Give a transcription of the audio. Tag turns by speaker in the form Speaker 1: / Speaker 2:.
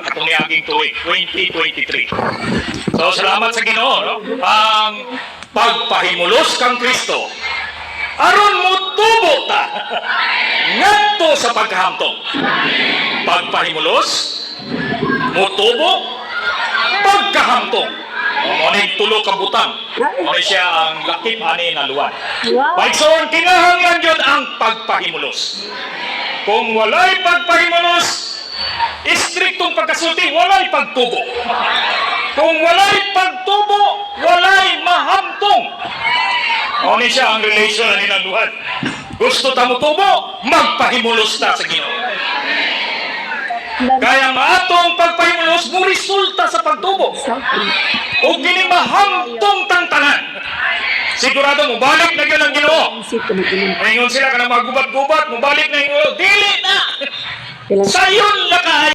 Speaker 1: katong niaging tuig 2023. So salamat sa Ginoo, no? Ang pagpahimulos kang Kristo aron mo tubo ta ngadto sa pagkahamtong. Pagpahimulos mo tubo pagkahamtong. Ngunit tulo ka butang. Ngunit siya ang lakip ani na luwan. Pagsoon, kinahanglan yun ang pagpahimulos. Kung walay pagpahimulos, istriktong pagkasulti, walay pagtubo. Kung walay pagtubo, walay mahamtong. Ngunit siya ang relation ani na luwan. Gusto ta mo tubo, magpahimulos ta sa Ginoo. Kaya maatong pagpahimulos mo resulta sa pagtubo. O ginimahamtong tang tanan. Sigurado mo balik na yun ang Ginoo. Ngayon sila ka na magubat-gubat, mo balik na yung Ginoo. Dili na. Sayon na ka